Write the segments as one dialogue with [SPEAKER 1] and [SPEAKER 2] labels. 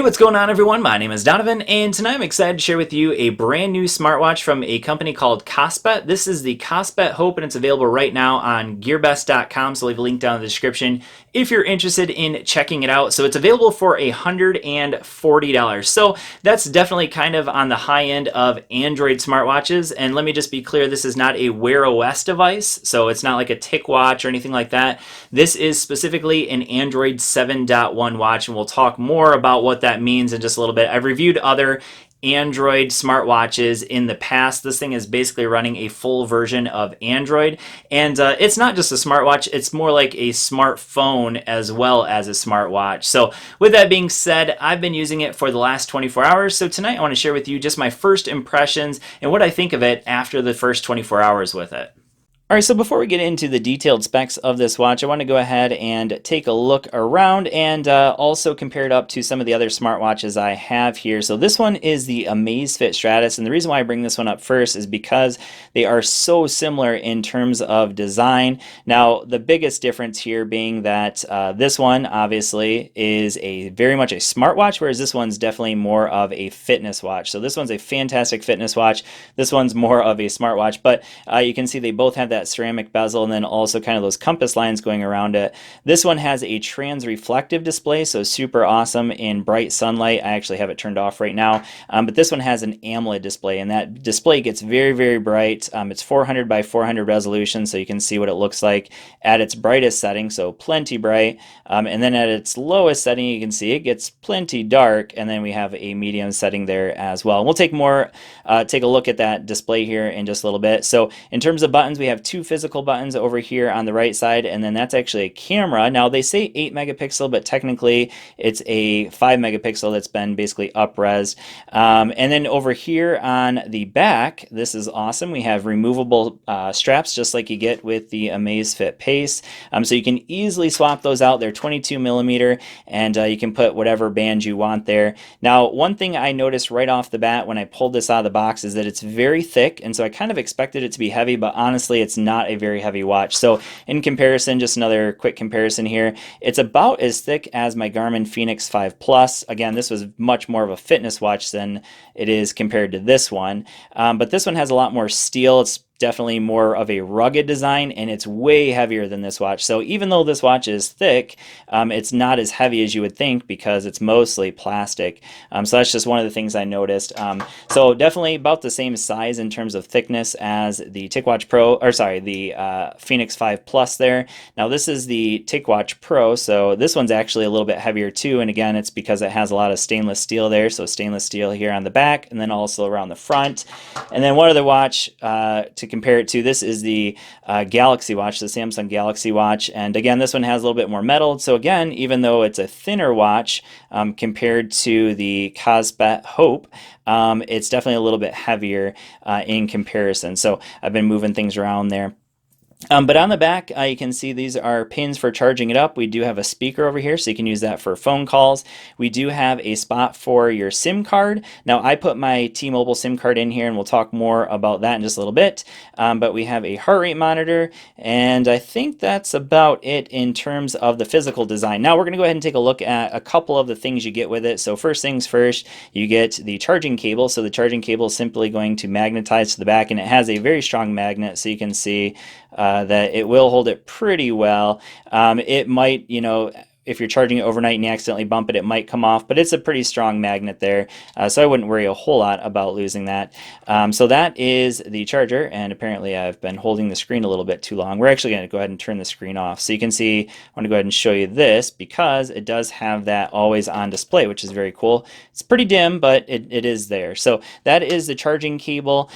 [SPEAKER 1] What's going on, everyone? My name is Donovan, and tonight I'm excited to share with you a brand new smartwatch from a company called Kospet. This is the Kospet Hope, and it's available right now on gearbest.com, so I'll leave a link down in the description if you're interested in checking it out. So it's available for $140. So that's definitely kind of on the high end of Android smartwatches, and let me just be clear, this is not a Wear OS device, so it's not like a TicWatch or anything like that. This is specifically an Android 7.1 watch, and we'll talk more about what that means in just a little bit. I've reviewed other Android smartwatches in the past. This thing is basically running a full version of Android, and it's not just a smartwatch, it's more like a smartphone as well as a smartwatch. So with that being said, I've been using it for the last 24 hours, so tonight I want to share with you just my first impressions and what I think of it after the first 24 hours with it. Alright, so before we get into the detailed specs of this watch, I want to go ahead and take a look around and also compare it up to some of the other smartwatches I have here. So this one is the Amazfit Stratus, and the reason why I bring this one up first is because they are so similar in terms of design. Now, the biggest difference here being that this one obviously is very much a smartwatch, whereas this one's definitely more of a fitness watch. So this one's a fantastic fitness watch. This one's more of a smartwatch, but you can see they both have that ceramic bezel and then also kind of those compass lines going around it. This one has a trans-reflective display, so super awesome in bright sunlight. I actually have it turned off right now, but this one has an AMOLED display, and that display gets very, very bright. It's 400 by 400 resolution, so you can see what it looks like at its brightest setting, so plenty bright, and then at its lowest setting you can see it gets plenty dark, and then we have a medium setting there as well. We'll take a look at that display here in just a little bit. So in terms of buttons, we have two physical buttons over here on the right side, and then that's actually a camera. Now they say 8 megapixel, but technically it's a 5 megapixel that's been basically up-resed. And then over here on the back, this is awesome. We have removable straps just like you get with the Amazfit Pace. So you can easily swap those out. They're 22 millimeter, and you can put whatever band you want there. Now, one thing I noticed right off the bat when I pulled this out of the box is that it's very thick, and so I kind of expected it to be heavy, but honestly it's not a very heavy watch. So in comparison, just another quick comparison here, it's about as thick as my Garmin Fenix 5 Plus. Again, this was much more of a fitness watch than it is compared to this one, but this one has a lot more steel. It's definitely more of a rugged design, and it's way heavier than this watch. So even though this watch is thick, it's not as heavy as you would think because it's mostly plastic. So that's just one of the things I noticed. So definitely about the same size in terms of thickness as the TicWatch Pro, or sorry, the Fenix 5 Plus there. Now this is the TicWatch Pro, so this one's actually a little bit heavier too, and again, it's because it has a lot of stainless steel there, so stainless steel here on the back and then also around the front. And then one other watch to compare it to, this is the Galaxy Watch, the Samsung Galaxy Watch, and again this one has a little bit more metal, so again, even though it's a thinner watch compared to the Kospet Hope, it's definitely a little bit heavier in comparison. So I've been moving things around there. But on the back, you can see these are pins for charging it up. We do have a speaker over here, so you can use that for phone calls. We do have a spot for your SIM card. Now, I put my T-Mobile SIM card in here, and we'll talk more about that in just a little bit. But we have a heart rate monitor, and I think that's about it in terms of the physical design. Now, we're going to go ahead and take a look at a couple of the things you get with it. So first things first, you get the charging cable. So the charging cable is simply going to magnetize to the back, and it has a very strong magnet, so you can see that it will hold it pretty well. It might, if you're charging it overnight and you accidentally bump it, it might come off, but it's a pretty strong magnet there, so I wouldn't worry a whole lot about losing that. So that is the charger, and apparently I've been holding the screen a little bit too long. We're actually going to go ahead and turn the screen off. So you can see, I want to go ahead and show you this because it does have that always on display, which is very cool. It's pretty dim, but it is there. So that is the charging cable.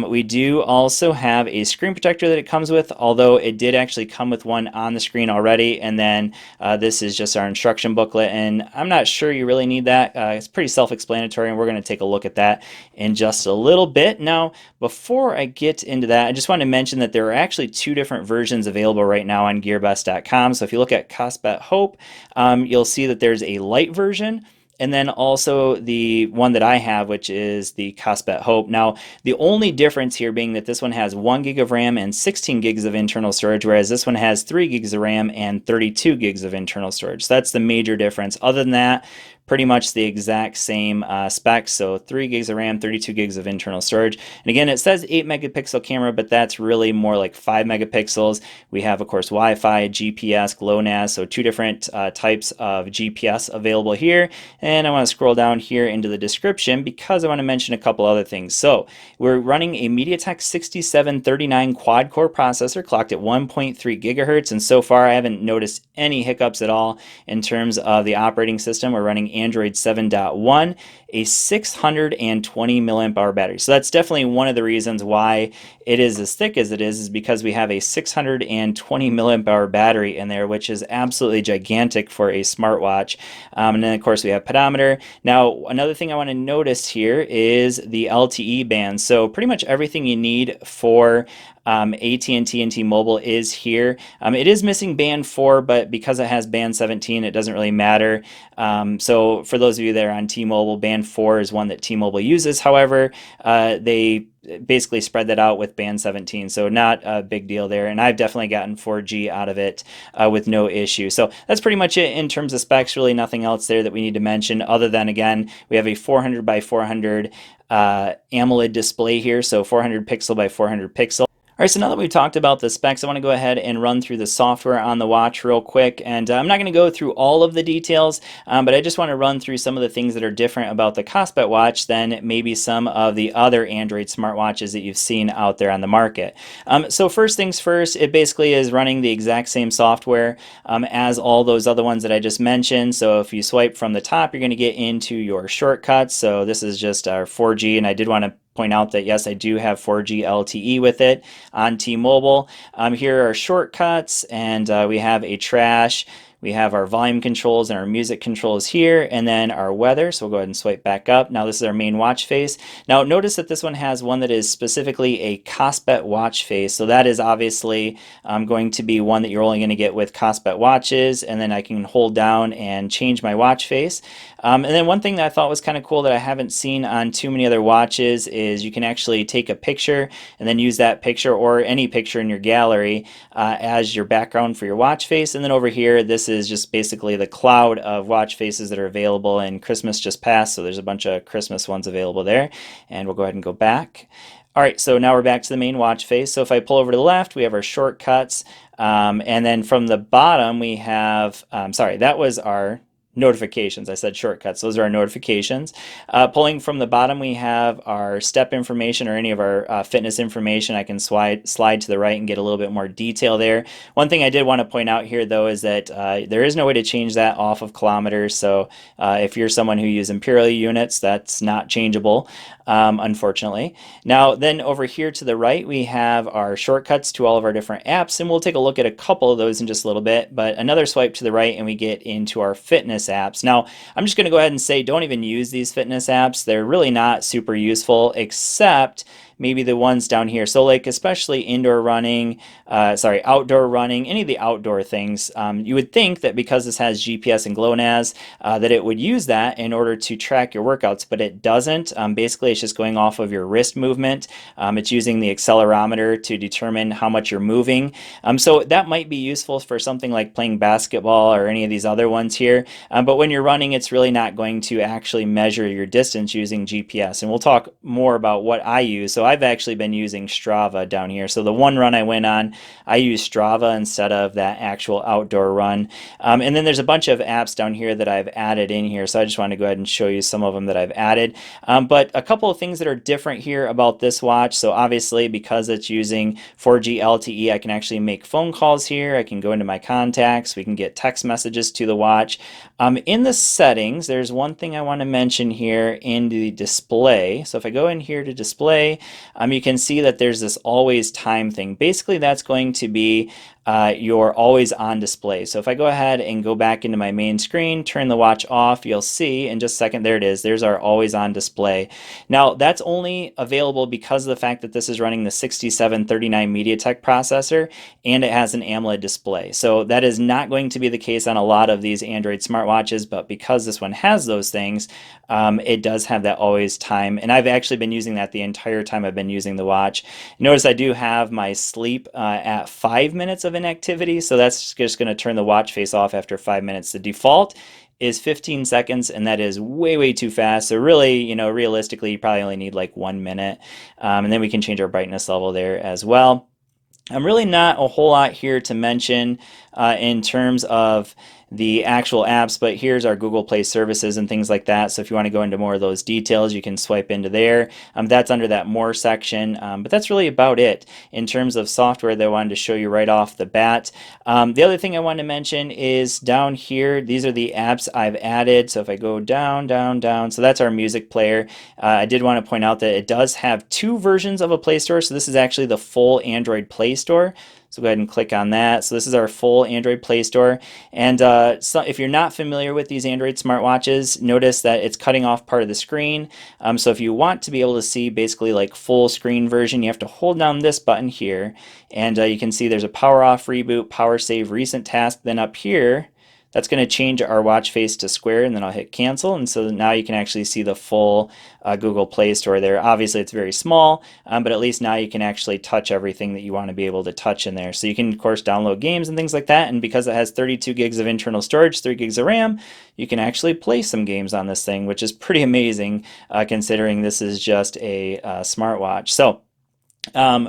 [SPEAKER 1] We do also have a screen protector that it comes with, although it did actually come with one on the screen already, and then this is just our instruction booklet, and I'm not sure you really need that. It's pretty self-explanatory, and we're going to take a look at that in just a little bit. Now, before I get into that, I just want to mention that there are actually two different versions available right now on gearbest.com. So if you look at Kospet Hope, you'll see that there's a light version, and then also the one that I have, which is the Kospet Hope. Now, the only difference here being that this one has 1 gig of RAM and 16 gigs of internal storage, whereas this one has 3 gigs of RAM and 32 gigs of internal storage. So that's the major difference. Other than that, pretty much the exact same specs. So 3 gigs of RAM, 32 gigs of internal storage. And again, it says 8 megapixel camera, but that's really more like 5 megapixels. We have, of course, Wi-Fi, GPS, GLONASS, so two different types of GPS available here. And I want to scroll down here into the description because I want to mention a couple other things. So we're running a MediaTek 6739 quad-core processor clocked at 1.3 gigahertz, and so far I haven't noticed any hiccups at all in terms of the operating system. We're running Android 7.1, a 620 milliamp hour battery. So that's definitely one of the reasons why it is as thick as it is because we have a 620 milliamp hour battery in there, which is absolutely gigantic for a smartwatch. And then of course we have pedometer. Now another thing I want to notice here is the LTE band. So pretty much everything you need for AT&T and T-Mobile is here. It is missing band 4, but because it has band 17, it doesn't really matter. So for those of you that are on T-Mobile, band 4 is one that T-Mobile uses. However, they basically spread that out with band 17, so not a big deal there, and I've definitely gotten 4G out of it with no issue. So that's pretty much it in terms of specs. Really nothing else there that we need to mention other than, again, we have a 400 by 400 AMOLED display here, so 400 pixel by 400 pixel. All right, so now that we've talked about the specs, I want to go ahead and run through the software on the watch real quick. And I'm not going to go through all of the details, but I just want to run through some of the things that are different about the Kospet watch than maybe some of the other Android smartwatches that you've seen out there on the market. So first things first, it basically is running the exact same software as all those other ones that I just mentioned. So if you swipe from the top, you're going to get into your shortcuts. So this is just our 4G, and I did want to point out that yes, I do have 4G LTE with it on T-Mobile. Here are shortcuts, and we have a trash. We have our volume controls and our music controls here, and then our weather. So we'll go ahead and swipe back up. Now this is our main watch face. Now notice that this one has one that is specifically a Kospet watch face. So that is obviously going to be one that you're only going to get with Kospet watches, and then I can hold down and change my watch face. And then one thing that I thought was kind of cool that I haven't seen on too many other watches is you can actually take a picture and then use that picture or any picture in your gallery as your background for your watch face. And then over here, this is just basically the cloud of watch faces that are available, and Christmas just passed, so there's a bunch of Christmas ones available there. And we'll go ahead and go back. All right, so now we're back to the main watch face. So if I pull over to the left, we have our shortcuts. And then from the bottom, we have, sorry, that was our notifications. I said shortcuts. Those are our notifications. Pulling from the bottom, we have our step information or any of our fitness information. I can slide to the right and get a little bit more detail there. One thing I did want to point out here, though, is that there is no way to change that off of kilometers. So if you're someone who uses imperial units, that's not changeable, unfortunately. Now, then over here to the right, we have our shortcuts to all of our different apps, and we'll take a look at a couple of those in just a little bit. But another swipe to the right, and we get into our fitness apps. Now, I'm just going to go ahead and say don't even use these fitness apps. They're really not super useful, except maybe the ones down here. So like especially indoor running, outdoor running, any of the outdoor things. You would think that because this has GPS and GLONASS that it would use that in order to track your workouts, but it doesn't. Basically, it's just going off of your wrist movement. It's using the accelerometer to determine how much you're moving. So that might be useful for something like playing basketball or any of these other ones here. But when you're running, it's really not going to actually measure your distance using GPS. And we'll talk more about what I use. So I've actually been using Strava down here. So the one run I went on, I used Strava instead of that actual outdoor run. And then there's a bunch of apps down here that I've added in here. So I just want to go ahead and show you some of them that I've added. But a couple of things that are different here about this watch. So obviously, because it's using 4G LTE, I can actually make phone calls here. I can go into my contacts. We can get text messages to the watch. In the settings, there's one thing I want to mention here in the display. So if I go in here to display, you can see that there's this always time thing. Basically, that's going to be your always on display. So if I go ahead and go back into my main screen, turn the watch off, you'll see in just a second, there it is. There's our always on display. Now that's only available because of the fact that this is running the 6739 MediaTek processor and it has an AMOLED display. So that is not going to be the case on a lot of these Android smartwatches, but because this one has those things, it does have that always time. And I've actually been using that the entire time I've been using the watch. Notice I do have my sleep at 5 minutes of inactivity, so that's just going to turn the watch face off after 5 minutes. The default is 15 seconds, and that is way, way too fast. So really, realistically, you probably only need like 1 minute. And then we can change our brightness level there as well. Really not a whole lot here to mention in terms of the actual apps, but here's our Google Play services and things like that. So if you want to go into more of those details, you can swipe into there. That's under that more section, but that's really about it in terms of software that I wanted to show you right off the bat. The other thing I wanted to mention is down here, these are the apps I've added. So if I go down, down, down, so that's our music player. I did want to point out that it does have two versions of a Play Store. So this is actually the full Android Play Store. So go ahead and click on that. So this is our full Android Play Store. And so if you're not familiar with these Android smartwatches, notice that it's cutting off part of the screen. So if you want to be able to see basically like full screen version, you have to hold down this button here. And you can see there's a power off, reboot, power save, recent task. Then up here, that's going to change our watch face to square, and then I'll hit cancel. And so now you can actually see the full Google Play Store there. Obviously it's very small, but at least now you can actually touch everything that you want to be able to touch in there. So you can of course download games and things like that, and because it has 32 gigs of internal storage, 3 gigs of RAM, you can actually play some games on this thing, which is pretty amazing considering this is just a smartwatch. So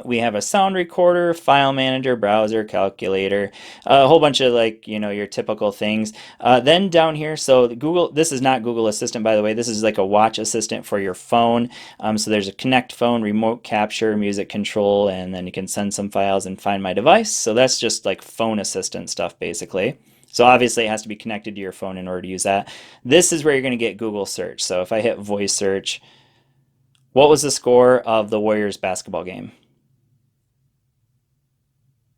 [SPEAKER 1] we have a sound recorder, file manager, browser, calculator, a whole bunch of like, your typical things. Then down here, so Google, this is not Google Assistant, by the way. This is like a watch assistant for your phone. So there's a connect phone, remote capture, music control, and then you can send some files and find my device. So that's just like phone assistant stuff, basically. So obviously it has to be connected to your phone in order to use that. This is where you're going to get Google search. So if I hit voice search, what was the score of the Warriors basketball game?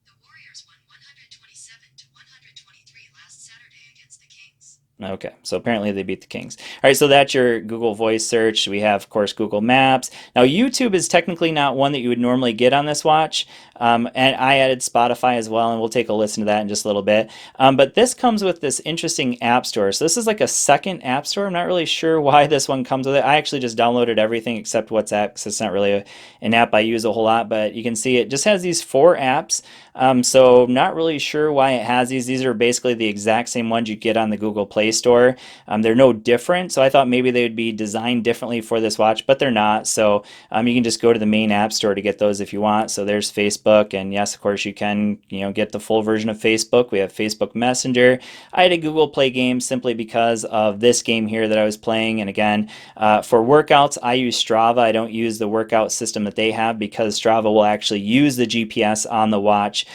[SPEAKER 2] The Warriors won 127-123 last Saturday against the Kings.
[SPEAKER 1] Okay, so apparently they beat the Kings. All right, so that's your Google voice search. We have, of course, Google Maps. Now, YouTube is technically not one that you would normally get on this watch. And I added Spotify as well, and we'll take a listen to that in just a little bit. But this comes with this interesting app store. So this is like a second app store. I'm not really sure why this one comes with it. I actually just downloaded everything except WhatsApp because it's not really an app I use a whole lot. But you can see it just has these 4 apps. So not really sure why it has these. These are basically the exact same ones you get on the Google Play Store. They're no different. So I thought maybe they would be designed differently for this watch, but they're not. So you can just go to the main app store to get those if you want. So there's Facebook. And yes, of course, you can get the full version of Facebook. We have Facebook Messenger. I had a Google Play game simply because of this game here that I was playing. And again, for workouts, I use Strava. I don't use the workout system that they have because Strava will actually use the GPS on the watch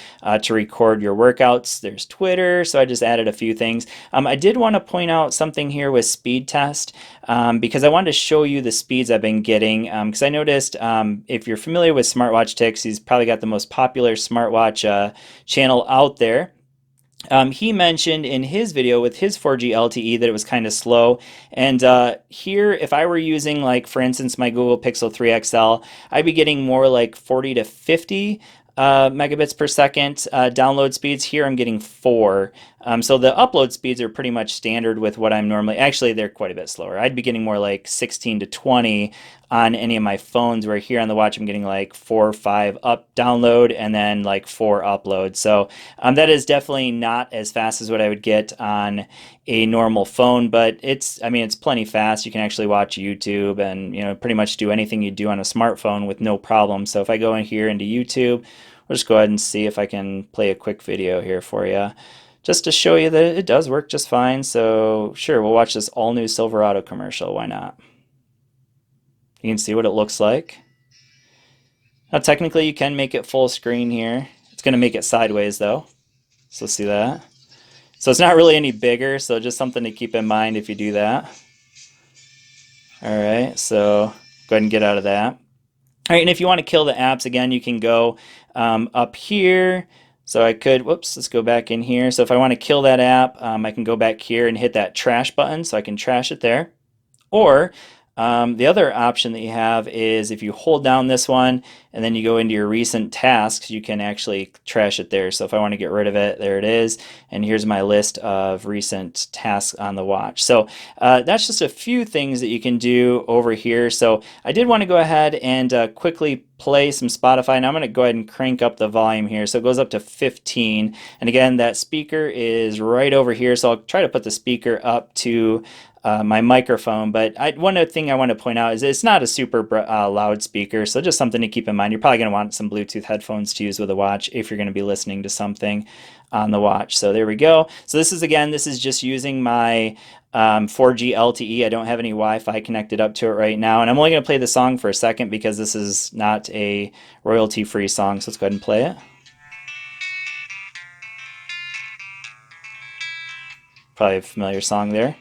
[SPEAKER 1] to record your workouts. There's Twitter, so I just added a few things. I did want to point out something here with speed test because I wanted to show you the speeds I've been getting because I noticed if you're familiar with Smartwatch Tics, he's probably got the most popular smartwatch channel out there. He mentioned in his video with his 4G LTE that it was kind of slow. And here, if I were using, like, for instance, my Google Pixel 3 XL, I'd be getting more like 40 to 50 megabits per second download speeds. Here I'm getting 4. So the upload speeds are pretty much standard with what I'm normally, actually they're quite a bit slower. I'd be getting more like 16 to 20 on any of my phones, where here on the watch I'm getting like 4 or 5 up download and then like 4 upload. So that is definitely not as fast as what I would get on a normal phone, but it's plenty fast. You can actually watch YouTube and pretty much do anything you do on a smartphone with no problem. So if I go in here into YouTube, we'll just go ahead and see if I can play a quick video here for you, just to show you that it does work just fine. So sure, we'll watch this all new Silverado commercial. Why not? You can see what it looks like. Now technically you can make it full screen here. It's going to make it sideways though. So see that? So it's not really any bigger, so just something to keep in mind if you do that. Alright, so go ahead and get out of that. Alright, and if you want to kill the apps, again, you can go up here. So I could, whoops, let's go back in here. So if I want to kill that app, I can go back here and hit that trash button, so I can trash it there. Or The other option that you have is if you hold down this one and then you go into your recent tasks, you can actually trash it there. So if I want to get rid of it, there it is. And here's my list of recent tasks on the watch. So that's just a few things that you can do over here. So I did want to go ahead and quickly play some Spotify. Now I'm going to go ahead and crank up the volume here. So it goes up to 15. And again, that speaker is right over here. So I'll try to put the speaker up to my microphone. But one thing I want to point out is it's not a super loud speaker, so just something to keep in mind. You're probably going to want some Bluetooth headphones to use with a watch if you're going to be listening to something on the watch. So there we go. So this is just using my 4G LTE. I don't have any Wi-Fi connected up to it right now, and I'm only going to play the song for a second because this is not a royalty-free song. So let's go ahead and play it. Probably a familiar song there.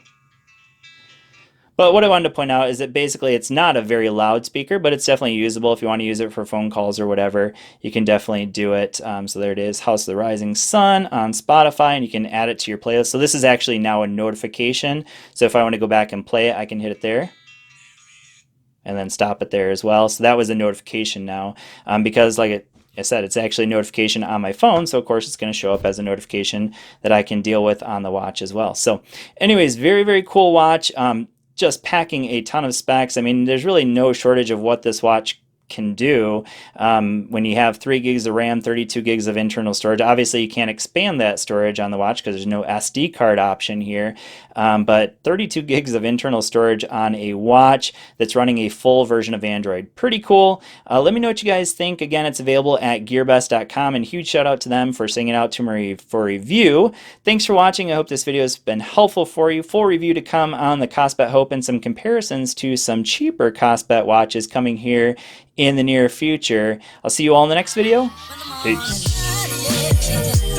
[SPEAKER 1] But what I wanted to point out is that basically it's not a very loud speaker, but it's definitely usable. If you want to use it for phone calls or whatever, you can definitely do it. So there it is, House of the Rising Sun on Spotify, and you can add it to your playlist. So this is actually now a notification. So if I want to go back and play it, I can hit it there and then stop it there as well. So that was a notification now because like I said, it's actually a notification on my phone, so of course it's going to show up as a notification that I can deal with on the watch as well. So anyways, very, very cool watch. Just packing a ton of specs. I mean, there's really no shortage of what this watch can do. When you have 3 gigs of RAM, 32 gigs of internal storage, obviously you can't expand that storage on the watch because there's no SD card option here, but 32 gigs of internal storage on a watch that's running a full version of Android. Pretty cool. Let me know what you guys think. Again, it's available at gearbest.com, and huge shout out to them for sending it out to me for review. Thanks for watching. I hope this video has been helpful for you. Full review to come on the Kospet Hope and some comparisons to some cheaper Kospet watches coming here in the near future. I'll see you all in the next video. Peace.